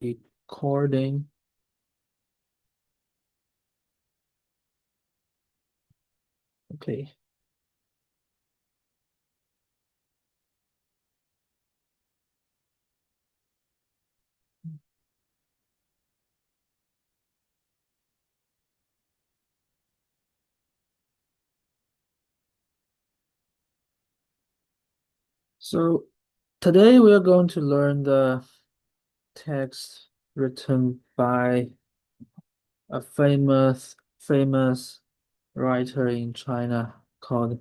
Recording. Okay. So today we are going to learn the text written by a famous writer in China called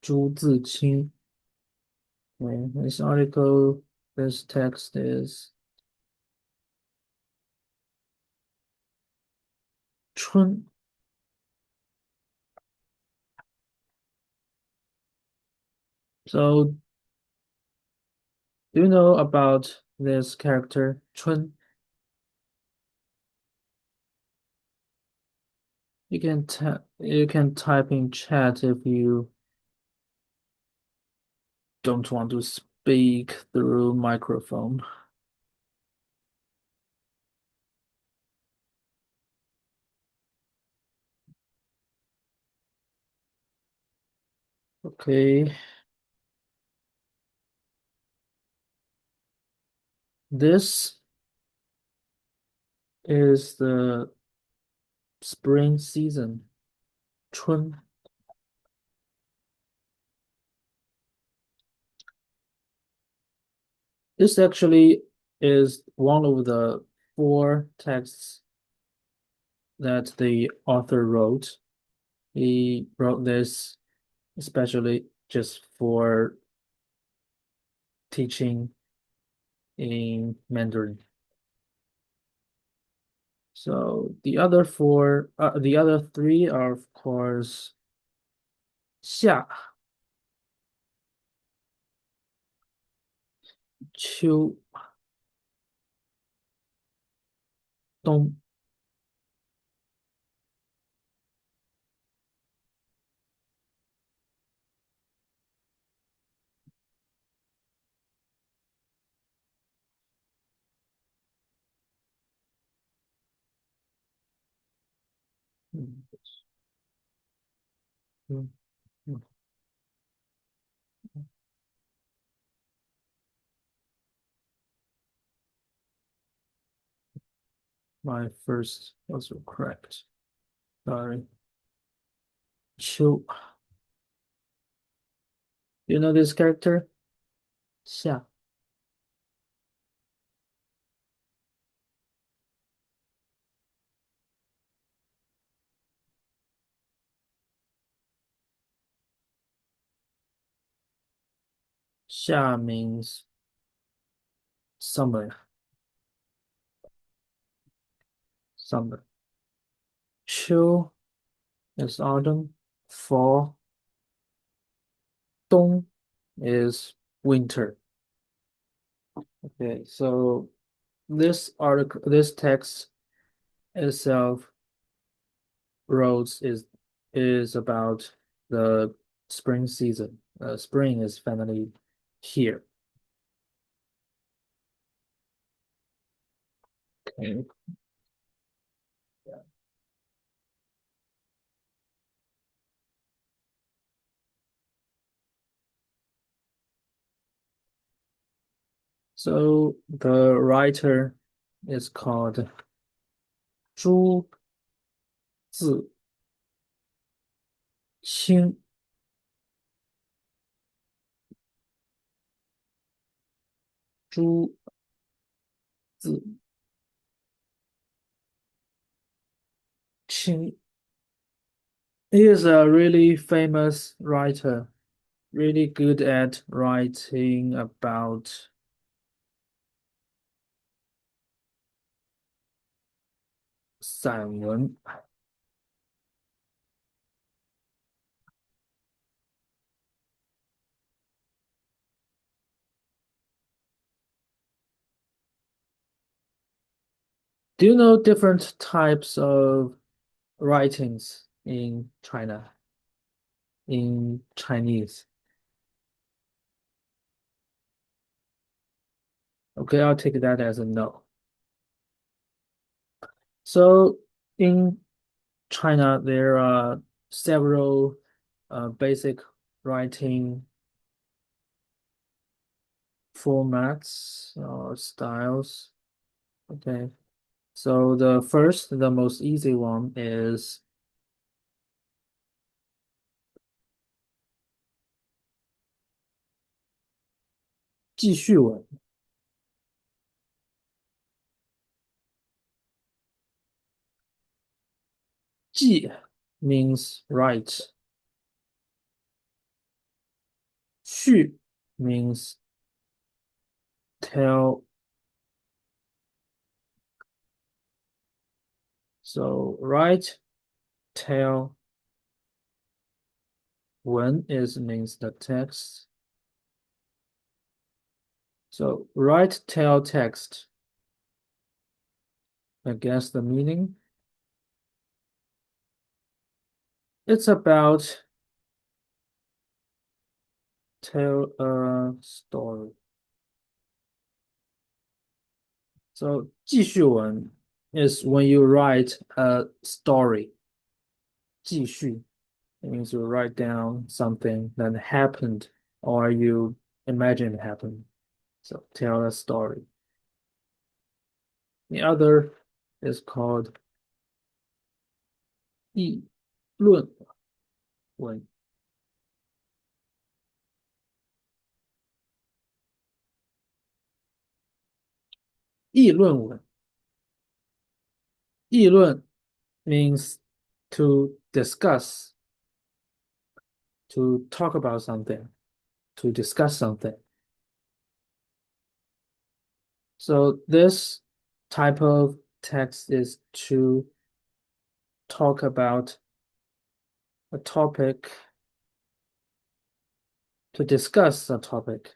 Zhu Ziqing. Okay, this article, this text is Chun. So do you know about this character, Chun? You can type in chat if you don't want to speak through microphone. Okay, this is the spring season, Chun. This actually is one of the four texts that the author wrote. He wrote this especially just for teaching in Mandarin. So the other three are of course 夏、秋、冬。嗯嗯嗯 My first was correct. Sorry. Chu. You know this character? 夏夏 means summer. Summer. Chu is autumn. Fall. Dong is winter. Okay, so this text itself wrote is about the spring season. Spring is finally here. Okay. So the writer is called Zhu Ziqing. Zhu Ziqing. He is a really famous writer, really good at writing about 散文。Do you know different types of writings in China, in Chinese? Okay, I'll take that as a no. So in China, there are several basic writing formats or styles. Okay. So the most easy one is 记叙文。记 means write. 叙 means tell. So write, tell, wen is means the text. So write, tell, text. I guess the meaning. It's about tell a story. So 记叙文 is when you write a story. 记叙 it means you write down something that happened or you imagine it happened. So tell a story. The other is called 议论文。议论文。议论 means to discuss, to talk about something, to discuss something. So this type of text is to talk about a topic, to discuss a topic,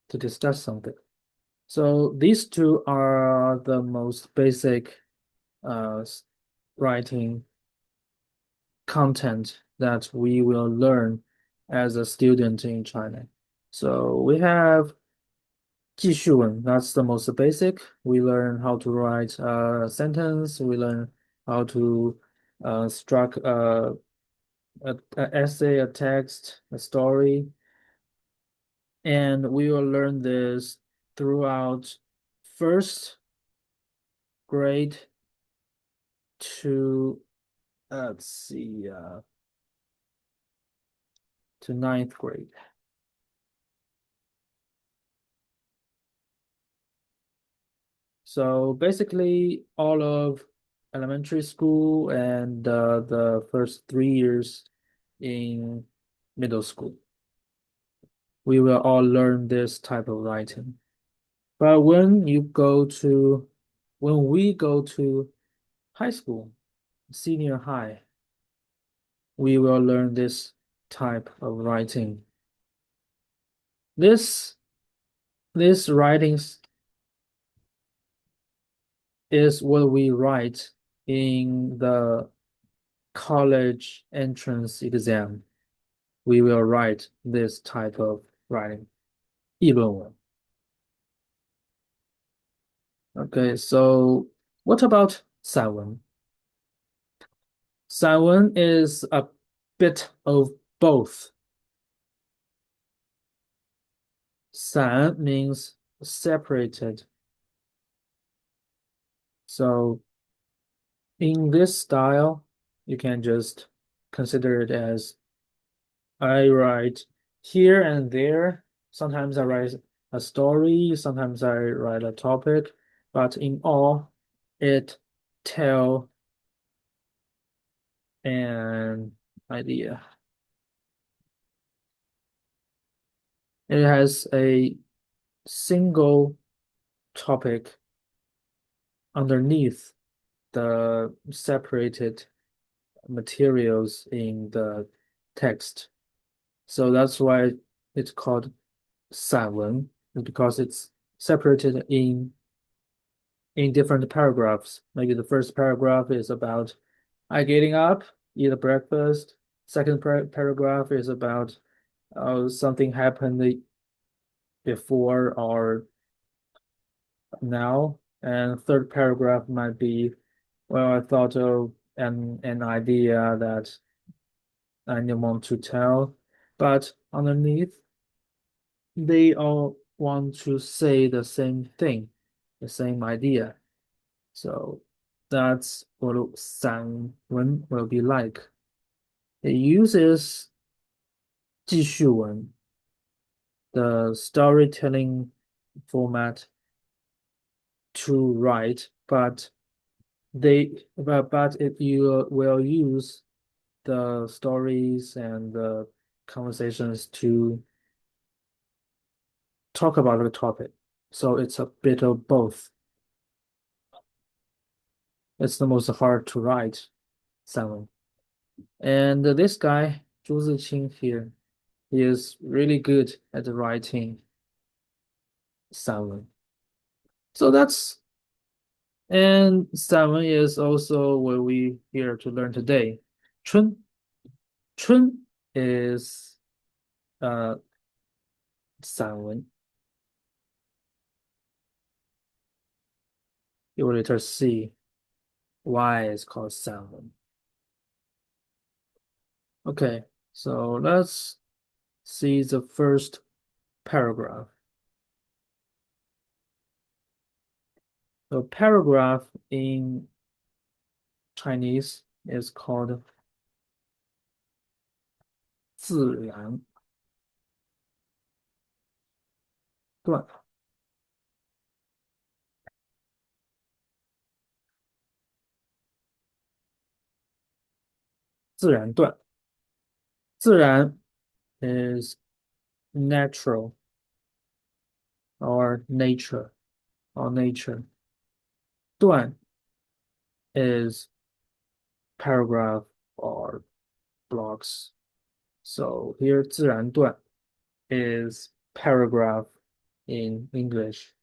to discuss something. So these two are the most basic writing content that we will learn as a student in China. So we have 记叙文, that's the most basic. We learn how to write a sentence. We learn how to struck a essay, a text, a story. And we will learn this throughout first grade to, let's see, to ninth grade. So basically, all of elementary school and the first 3 years in middle school, we will all learn this type of writing. But when we go to high school, senior high, we will learn this type of writing. This this writings is what we write in the college entrance exam. We will write this type of writing, 议论文. Okay, so what about 散文? 散文 is a bit of both. 散 means separated. So in this style, you can just consider it as I write here and there. Sometimes I write a story, sometimes I write a topic, but in all, it tell an idea. It has a single topic underneath the separated materials in the text. So that's why it's called 散文, because it's separated in different paragraphs. Maybe the first paragraph is about I getting up, eat a breakfast. Second paragraph is about something happened before or now. And third paragraph might be Well, I thought of an idea that I didn't want to tell, but underneath, they all want to say the same thing, the same idea. So that's what 散文 will be like. It uses 记叙文, the storytelling format to write, but it you will use the stories and the conversations to talk about the topic. So it's a bit of both. It's the most hard to write 散文. And this guy, 朱自清 here, he is really good at writing 散文. So that's, and 散文 is also what we here to learn today. Chun, Chun is 散文. You will later see why it's called 散文. Okay, so let's see the first paragraph. The paragraph in Chinese is called 自然段. 自然段. 自然 is natural or nature or nature. 段 is paragraph or blocks. So here 自然段 is paragraph in English.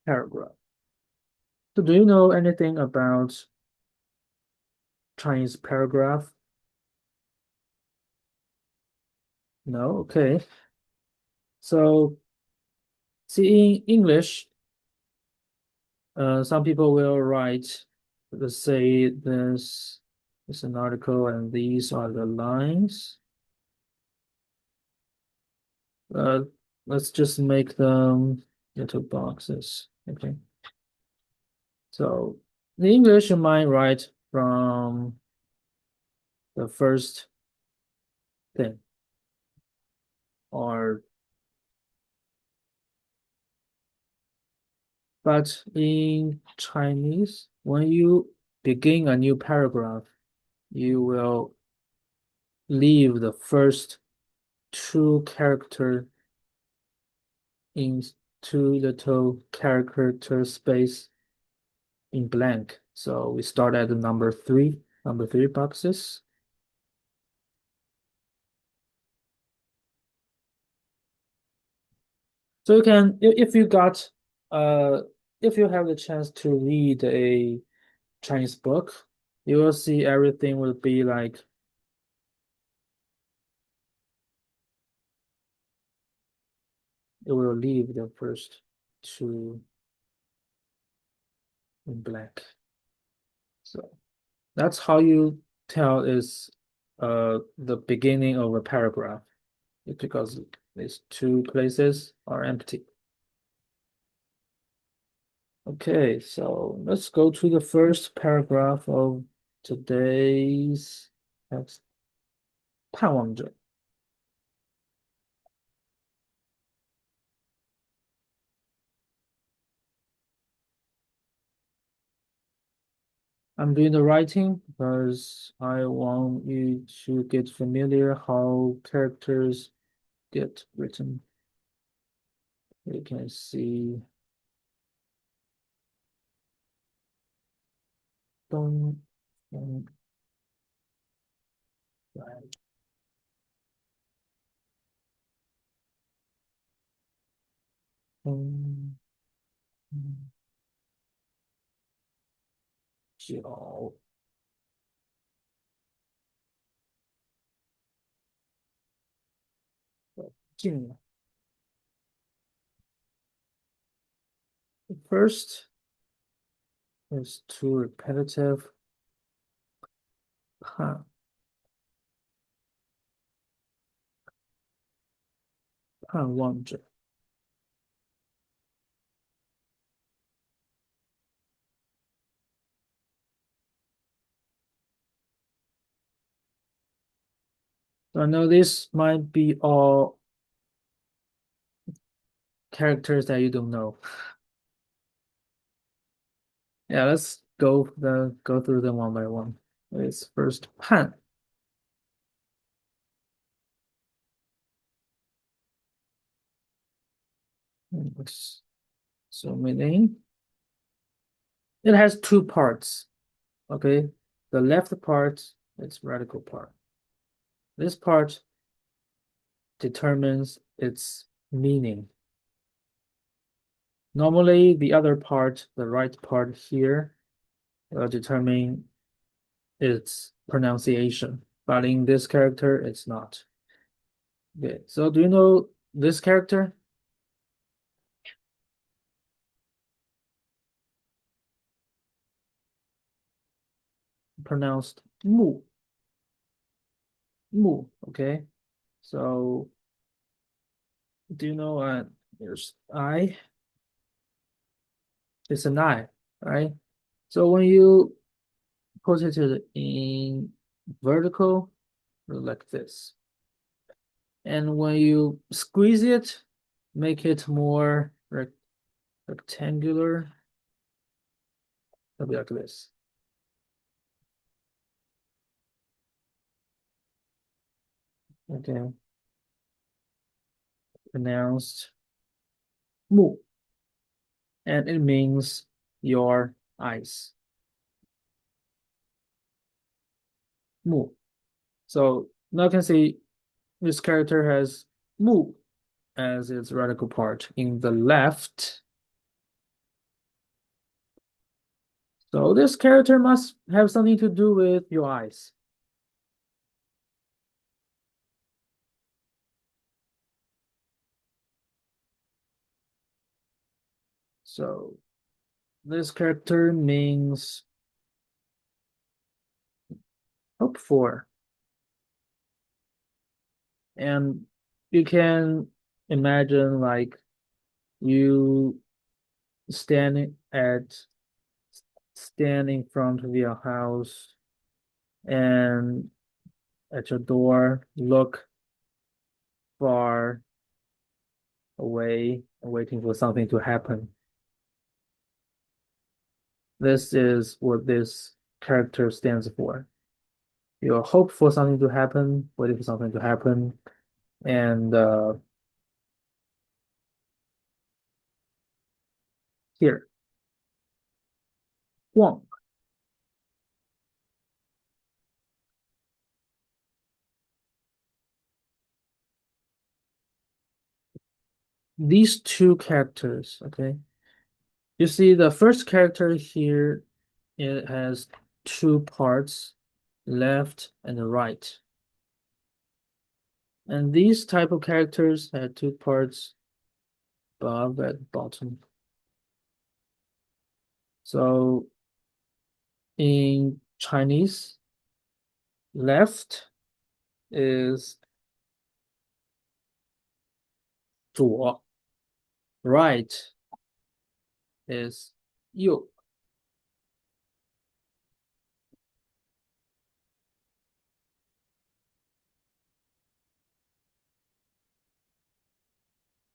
Paragraph. So do you know anything about Chinese paragraph? No? Okay. So see in English, some people will write, let's say this is an article and these are the lines. Uh, let's just make them little boxes. Okay. So the English you might write from the first thing, or but in Chinese, when you begin a new paragraph, you will leave the first two character in two little character space in blank. So we start at the number three boxes. So you can, if you got, uh, if you have the chance to read a Chinese book, you will see everything will be like, it will leave the first two in blank. So that's how you tell is the beginning of a paragraph. It's because these two places are empty. Okay, so let's go to the first paragraph of today's text. 盼望着. I'm doing the writing because I want you to get familiar how characters get written. You can see 东来东角进来 first is too repetitive. 盼盼望着。So I know this might be all characters that you don't know. Yeah, let's go through them one by one. It's first 盼 So meaning it has two parts. Okay, the left part is radical part. This part determines its meaning. Normally, the other part, the right part here, will determine its pronunciation, but in this character, it's not. Okay, so do you know this character? Pronounced mu, mu, okay? So do you know there's I, it's an I, right? So when you put it in vertical, like this. And when you squeeze it, make it more rectangular, it'll be like this. Okay, pronounced mu, and it means your eyes. Mu. So now you can see this character has mu as its radical part in the left. So this character must have something to do with your eyes. So this character means hope for. And you can imagine like you standing at stand in front of your house and at your door look far away waiting for something to happen. This is what this character stands for. You hope for something to happen, waiting for something to happen, and here, 逛. These two characters, okay? You see the first character here, it has two parts, left and right. And these type of characters have two parts above and bottom. So in Chinese, left is 左, right is 右.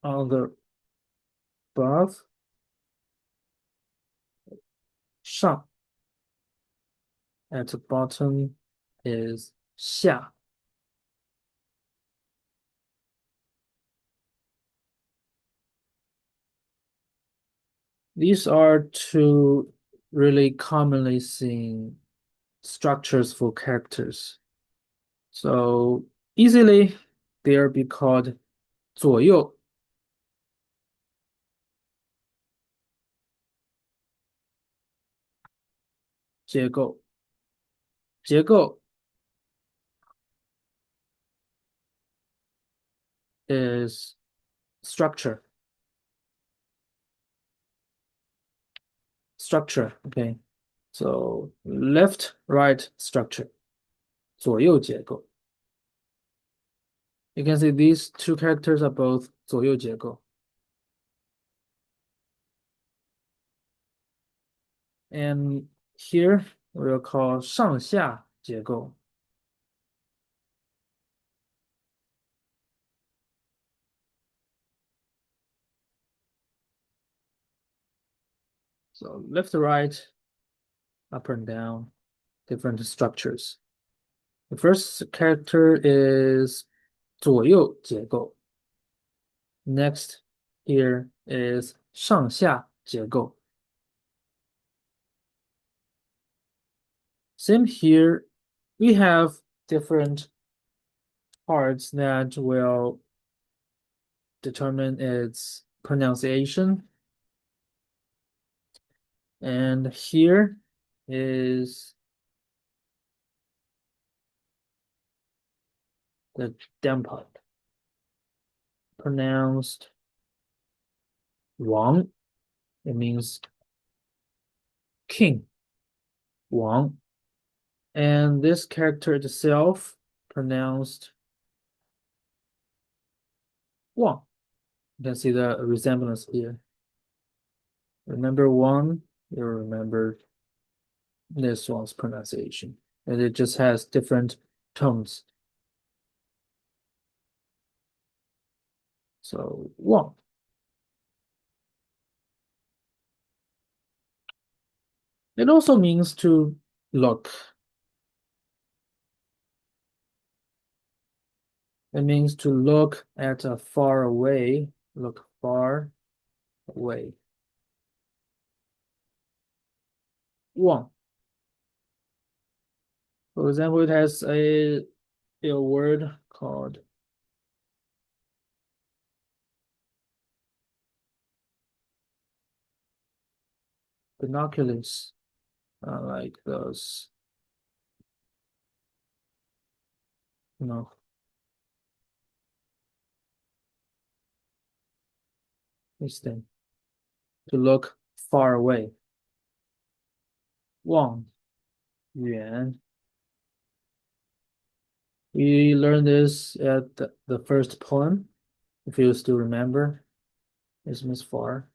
On the above, 上, at the bottom is 下. These are two really commonly seen structures for characters. So easily they'll be called 左右结构。结构 is structure. Structure, okay. So left, right structure. 左右结构. You can see these two characters are both 左右结构. And here we'll call 上下结构. So left, right, up and down, different structures. The first character is 左右结构. Next here is 上下结构. Same here, we have different parts that will determine its pronunciation. And here is the down part, pronounced Wang. It means king, Wang. And this character itself pronounced Wang. You can see the resemblance here. Remember Wang, you remember this one's pronunciation. And it just has different tones. So Wang. It also means to look. It means to look at a far away, look far away. 望. For example, it has a word called binoculars, like those, you know, this thing, to look far away. 望远. We learned this at the first poem, if you still remember. This means far.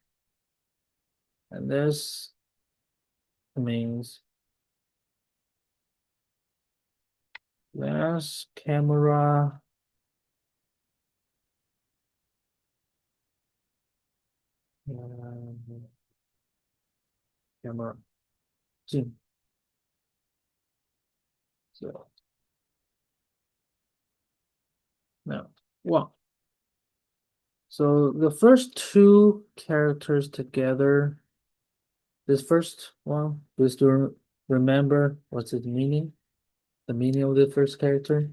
And this means lens, camera, camera, zoom. So now, one. So the first two characters together, this first one, just to remember what's its meaning, the meaning of the first character.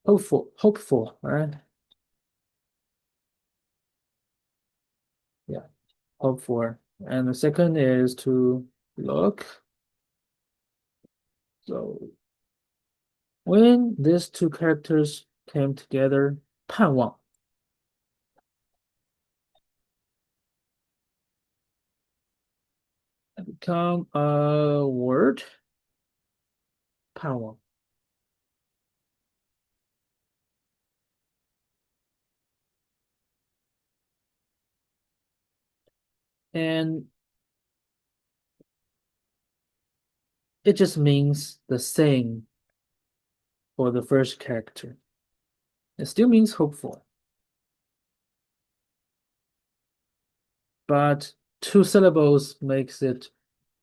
Hopeful, right? Yeah, hope for. And the second is to look. So when these two characters came together, 盼望 become a word, 盼望. And it just means the same for the first character. It still means hopeful. But two syllables makes it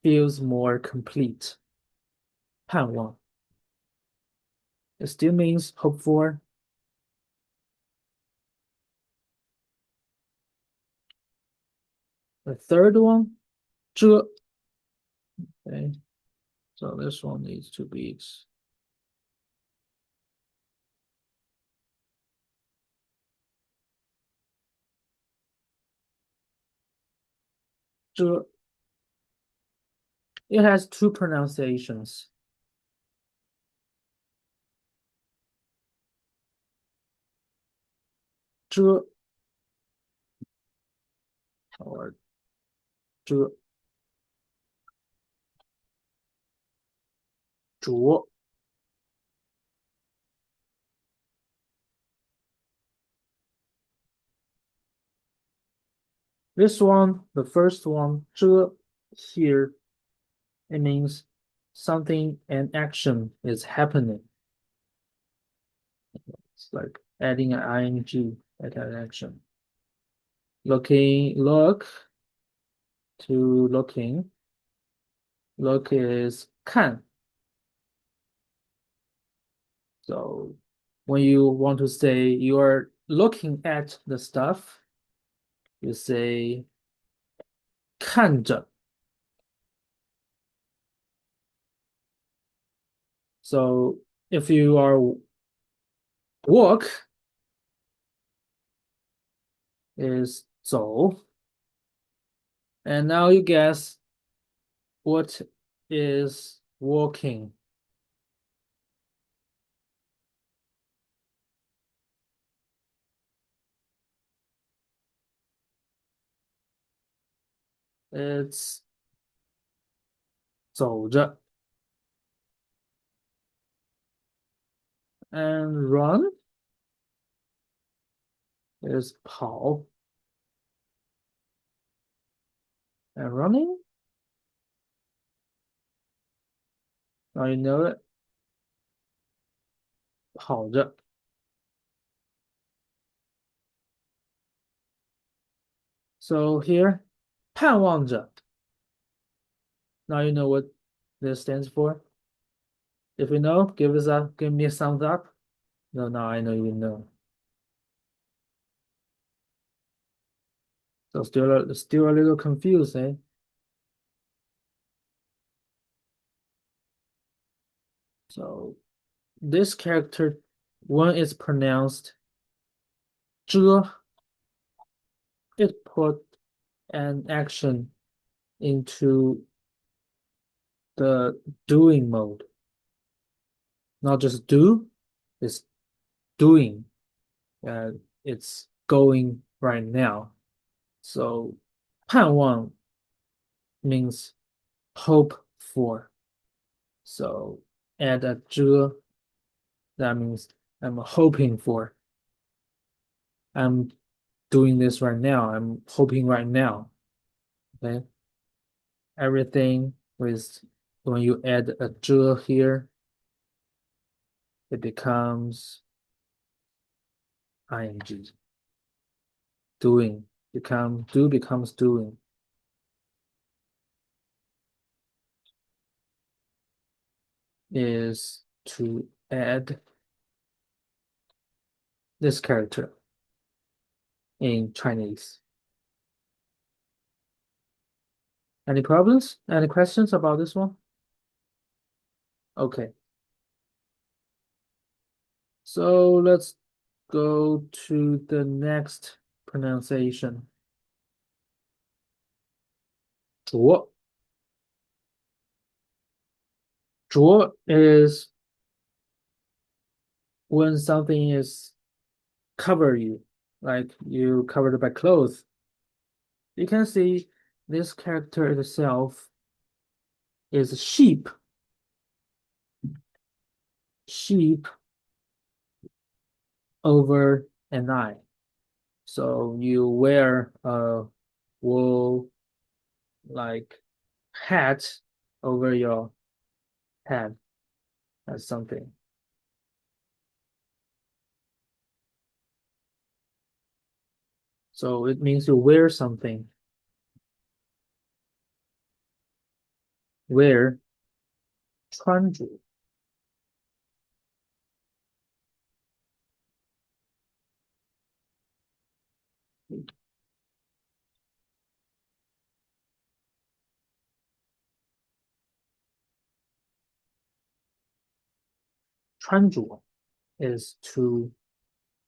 feels more complete. 盼望. It still means hope for. The third one, 这. Okay, so this one needs to be 这. It has two pronunciations. 遮 or 遮着。This one, the first one, 遮 here, it means something, an action is happening. It's like adding an ing at an action. Looking, look to looking. Look is 看. So when you want to say you are looking at the stuff, you say 看着. So if you are walk is 走. And now you guess what is walking. It's 走着. And run is 跑. And running, now you know it. 跑着. So here, 盼望着. Now you know what this stands for. If you know, give me a thumbs up. No, now I know you know. So still a little confused, eh? So this character, when it's pronounced 遮, it put an action into the doing mode. Not just do, it's doing. It's going right now. So 盼望 means hope for. So add a 遮, that means I'm hoping for. I'm doing this right now. I'm hoping right now. Okay. Everything with when you add a 遮 here, it becomes ing. Doing becomes doing. Is to add this character in Chinese. Any problems? Any questions about this one? Okay. So let's go to the next pronunciation. 着. 着 is when something is cover you, like you covered by clothes. You can see this character itself is sheep. Sheep over an eye. So you wear a wool like hat over your head as something. So it means you wear something. Wear 穿着. 穿着 is to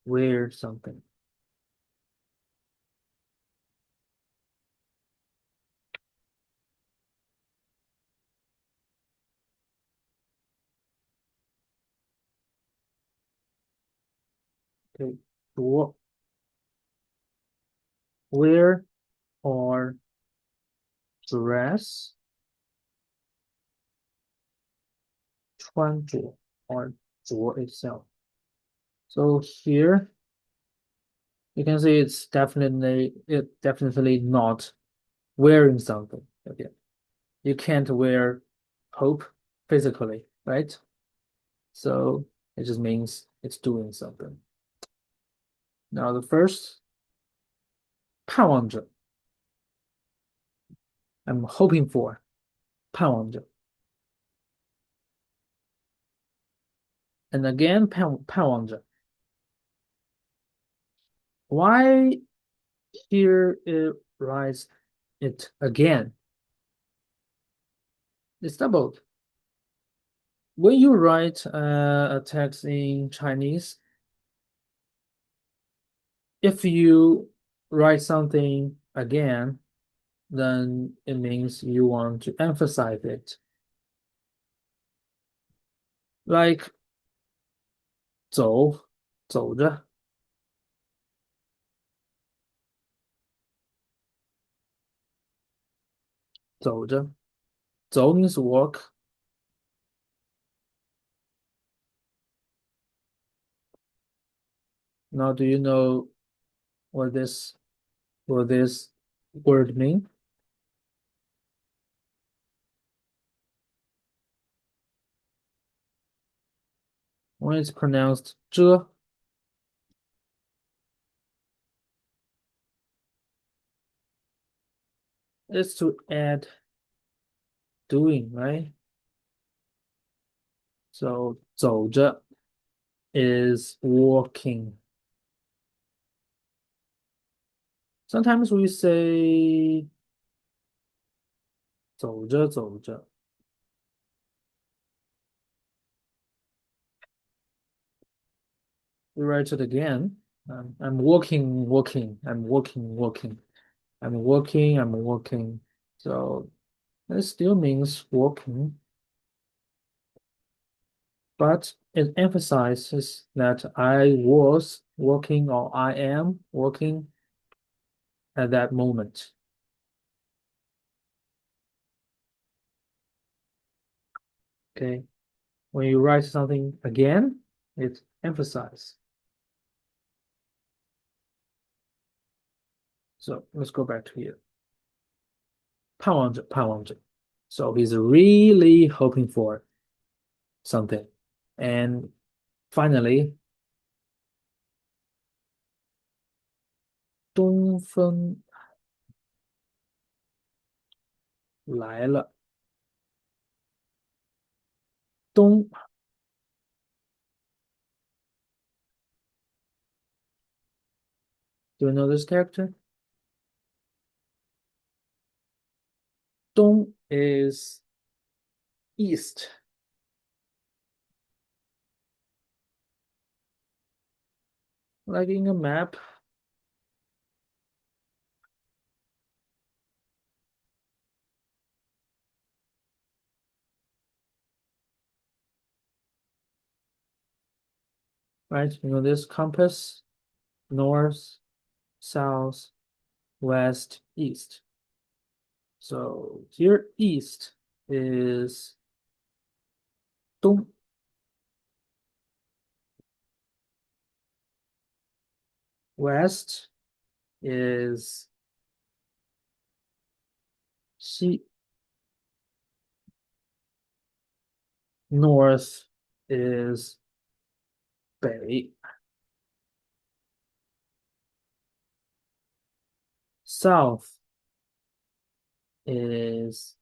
wear something. Okay. 着 wear or dress, 穿着 or 着 itself. So here you can see it's definitely not wearing something. Okay. You can't wear hope physically, right? So it just means it's doing something. Now the first 盼望着 I'm hoping for 盼望着 and again 盼望着 why here it writes it again? It's doubled. When you write a text in Chinese, if you write something again, then it means you want to emphasize it. Like 走，走着，走着。走 means walk. Now, do you know what this word mean? When it's pronounced 遮, it's to add doing, right? So 走着 is walking. Sometimes we say 走着走着. We write it again. I'm walking, walking. I'm walking, walking. I'm walking, I'm walking. So it still means walking, but it emphasizes that I was walking or I am walking at that moment. Okay. When you write something again, it emphasizes. So let's go back to here. 盼望着，盼望着. So he's really hoping for something. And finally, 东风来了. 东 Do you know this character? 东 is east. Like in a map, right? You know this compass, north, south, west, east. So here east is 东, west is 西, north is 北, south is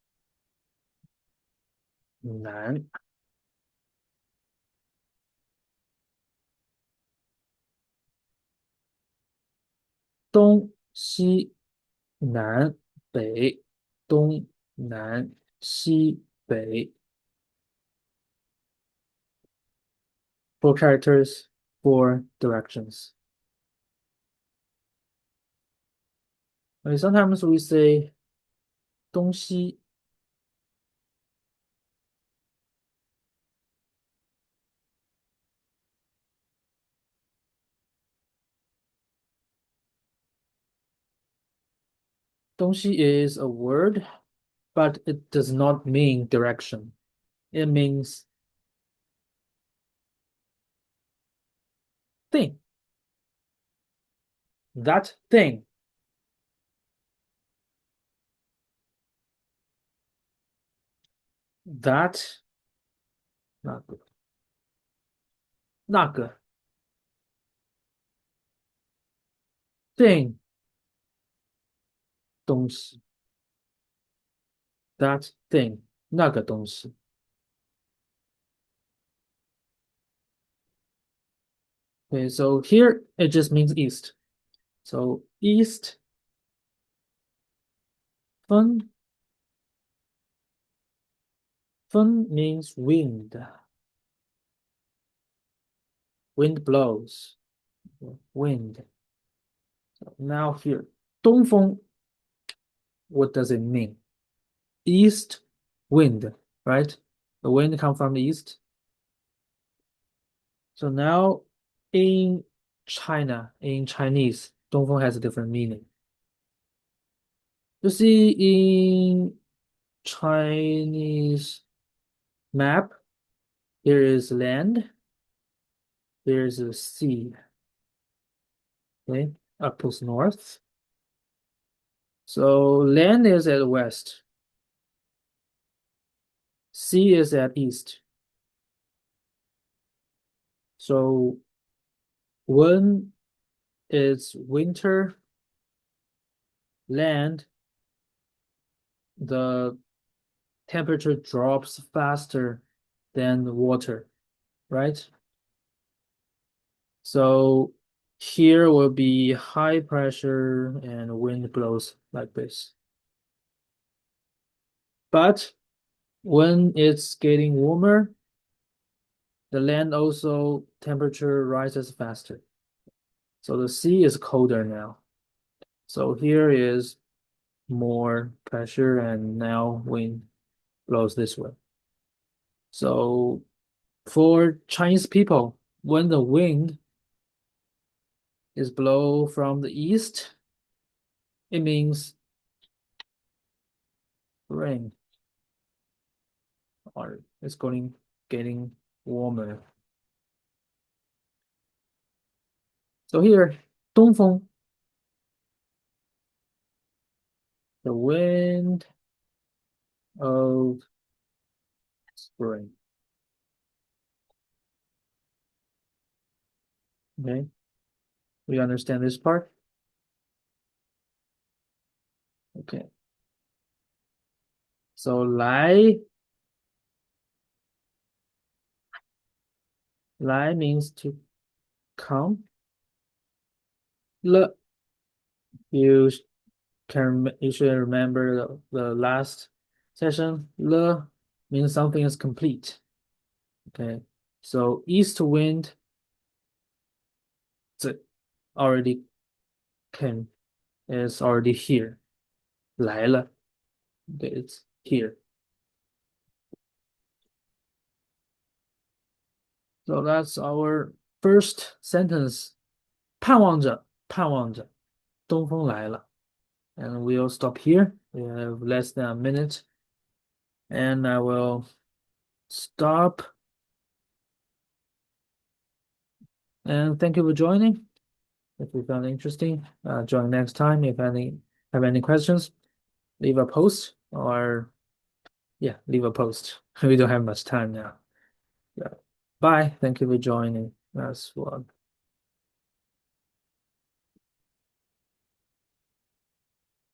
南. Dong, 西, 南, 北, 东, 南, 西, 北. 4 characters, 4 directions. Okay, sometimes we say 东西.东西 is a word, but it does not mean direction. It means thing. That thing. That 那个 thing 东西 that thing 那个东西 Okay, so here it just means east. So east 风 means wind. Wind blows. Wind. So now here 东风 what does it mean? East wind, right? The wind comes from the east. So now in China, in Chinese, 东风 has a different meaning. You see in Chinese map, there is land, there is a sea, okay, up to north. So land is at west, sea is at east. So when it's winter, land, the temperature drops faster than water, right? So here will be high pressure and wind blows like this. But when it's getting warmer, the land also temperature rises faster. So the sea is colder now. So here is more pressure and now wind blows this way. So for Chinese people, when the wind is blow from the east, it means rain or it's getting warmer. So here, 东风, the wind of spring. Okay, we understand this part? Okay. So 来 means to come. Le, you you should remember the last session. Le means something is complete. Okay. So east wind already came, is already here. 来了. Okay, it's here. So that's our first sentence. 盼望着，东风来了. And we'll stop here. We have less than a minute. And I will stop. And thank you for joining. If you found it interesting, join next time. If have any questions, leave a post or yeah, leave a post. We don't have much time now. Yeah. Bye. Thank you for joining. That's one.